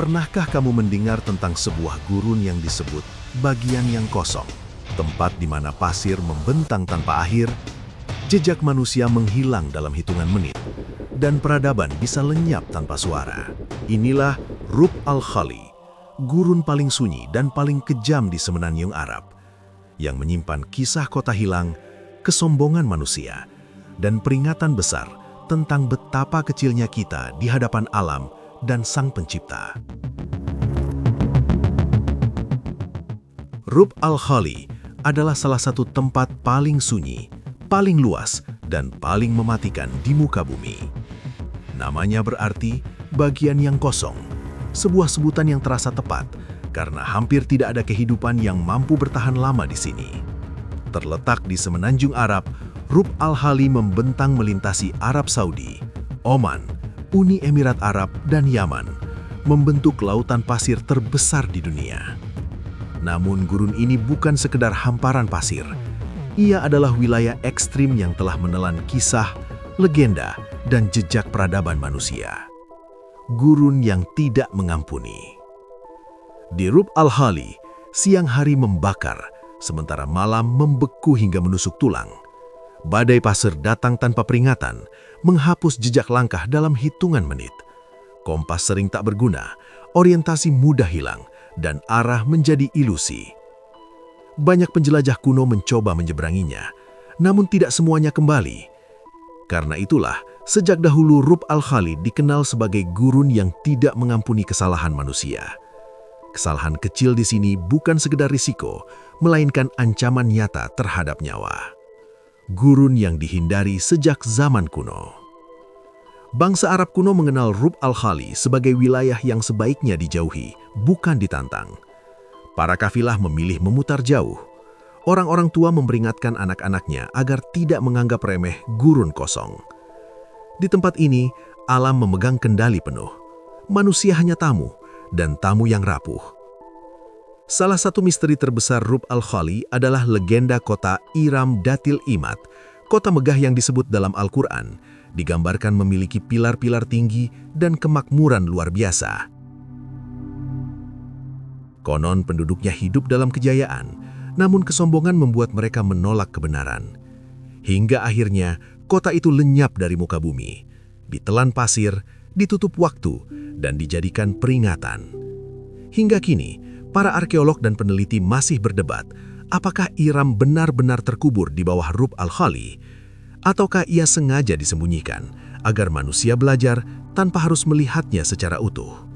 Pernahkah kamu mendengar tentang sebuah gurun yang disebut bagian yang kosong? Tempat di mana pasir membentang tanpa akhir, jejak manusia menghilang dalam hitungan menit, dan peradaban bisa lenyap tanpa suara. Inilah Rub al-Khali, gurun paling sunyi dan paling kejam di Semenanjung Arab, yang menyimpan kisah kota hilang, kesombongan manusia, dan peringatan besar tentang betapa kecilnya kita di hadapan alam dan Sang Pencipta. Rub al-Khali adalah salah satu tempat paling sunyi, paling luas, dan paling mematikan di muka bumi. Namanya berarti bagian yang kosong, sebuah sebutan yang terasa tepat karena hampir tidak ada kehidupan yang mampu bertahan lama di sini. Terletak di Semenanjung Arab, Rub al-Khali membentang melintasi Arab Saudi, Oman, Uni Emirat Arab, dan Yaman, membentuk lautan pasir terbesar di dunia. Namun gurun ini bukan sekedar hamparan pasir. Ia adalah wilayah ekstrim yang telah menelan kisah, legenda, dan jejak peradaban manusia. Gurun yang tidak mengampuni. Di Rub al-Khali, siang hari membakar, sementara malam membeku hingga menusuk tulang. Badai pasir datang tanpa peringatan, menghapus jejak langkah dalam hitungan menit. Kompas sering tak berguna, orientasi mudah hilang, dan arah menjadi ilusi. Banyak penjelajah kuno mencoba menyeberanginya, namun tidak semuanya kembali. Karena itulah, sejak dahulu Rub al-Khali dikenal sebagai gurun yang tidak mengampuni kesalahan manusia. Kesalahan kecil di sini bukan sekedar risiko, melainkan ancaman nyata terhadap nyawa. Gurun yang dihindari sejak zaman kuno. Bangsa Arab kuno mengenal Rub al-Khali sebagai wilayah yang sebaiknya dijauhi, bukan ditantang. Para kafilah memilih memutar jauh. Orang-orang tua memperingatkan anak-anaknya agar tidak menganggap remeh gurun kosong. Di tempat ini, alam memegang kendali penuh. Manusia hanya tamu, dan tamu yang rapuh. Salah satu misteri terbesar Rub al-Khali adalah legenda kota Iram Datil Imad, kota megah yang disebut dalam Al-Quran, digambarkan memiliki pilar-pilar tinggi dan kemakmuran luar biasa. Konon penduduknya hidup dalam kejayaan, namun kesombongan membuat mereka menolak kebenaran. Hingga akhirnya, kota itu lenyap dari muka bumi, ditelan pasir, ditutup waktu, dan dijadikan peringatan. Hingga kini, para arkeolog dan peneliti masih berdebat, apakah Iram benar-benar terkubur di bawah Rub al-Khali, ataukah ia sengaja disembunyikan agar manusia belajar tanpa harus melihatnya secara utuh.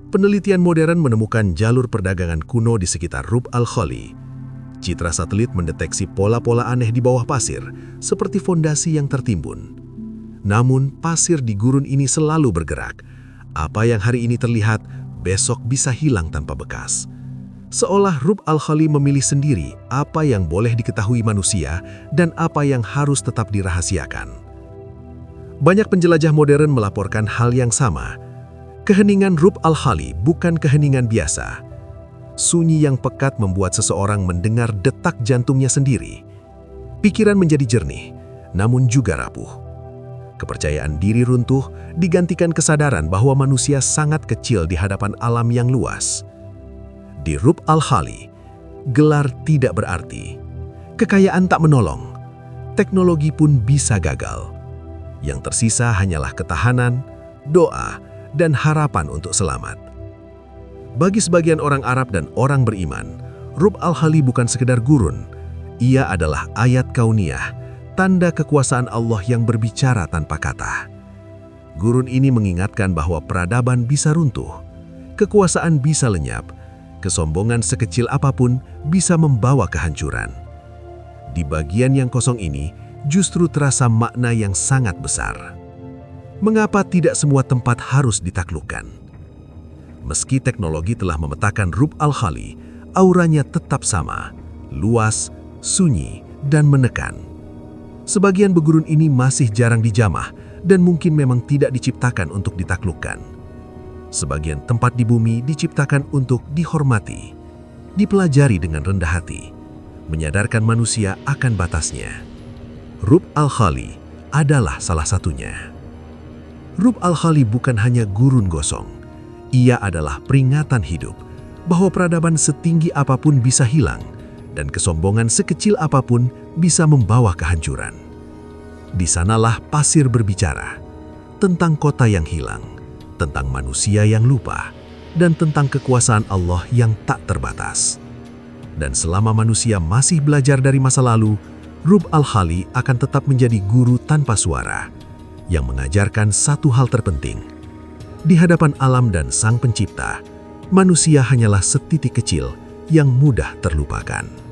Penelitian modern menemukan jalur perdagangan kuno di sekitar Rub al-Khali. Citra satelit mendeteksi pola-pola aneh di bawah pasir, seperti fondasi yang tertimbun. Namun, pasir di gurun ini selalu bergerak. Apa yang hari ini terlihat, besok bisa hilang tanpa bekas. Seolah Rub al-Khali memilih sendiri apa yang boleh diketahui manusia dan apa yang harus tetap dirahasiakan. Banyak penjelajah modern melaporkan hal yang sama. Keheningan Rub al-Khali bukan keheningan biasa. Sunyi yang pekat membuat seseorang mendengar detak jantungnya sendiri. Pikiran menjadi jernih, namun juga rapuh. Kepercayaan diri runtuh digantikan kesadaran bahwa manusia sangat kecil di hadapan alam yang luas. Di Rub al-Khali, gelar tidak berarti. Kekayaan tak menolong. Teknologi pun bisa gagal. Yang tersisa hanyalah ketahanan, doa, dan harapan untuk selamat. Bagi sebagian orang Arab dan orang beriman, Rub al-Khali bukan sekedar gurun. Ia adalah ayat kauniyah, tanda kekuasaan Allah yang berbicara tanpa kata. Gurun ini mengingatkan bahwa peradaban bisa runtuh, kekuasaan bisa lenyap, kesombongan sekecil apapun bisa membawa kehancuran. Di bagian yang kosong ini, justru terasa makna yang sangat besar. Mengapa tidak semua tempat harus ditaklukkan? Meski teknologi telah memetakan Rub al-Khali, auranya tetap sama, luas, sunyi, dan menekan. Sebagian begurun ini masih jarang dijamah dan mungkin memang tidak diciptakan untuk ditaklukkan. Sebagian tempat di bumi diciptakan untuk dihormati, dipelajari dengan rendah hati, menyadarkan manusia akan batasnya. Rub al-Khali adalah salah satunya. Rub al-Khali bukan hanya gurun gosong. Ia adalah peringatan hidup bahwa peradaban setinggi apapun bisa hilang dan kesombongan sekecil apapun bisa membawa kehancuran. Di sanalah pasir berbicara tentang kota yang hilang, tentang manusia yang lupa, dan tentang kekuasaan Allah yang tak terbatas. Dan selama manusia masih belajar dari masa lalu, Rub al-Khali akan tetap menjadi guru tanpa suara yang mengajarkan satu hal terpenting. Di hadapan alam dan Sang Pencipta, manusia hanyalah setitik kecil yang mudah terlupakan.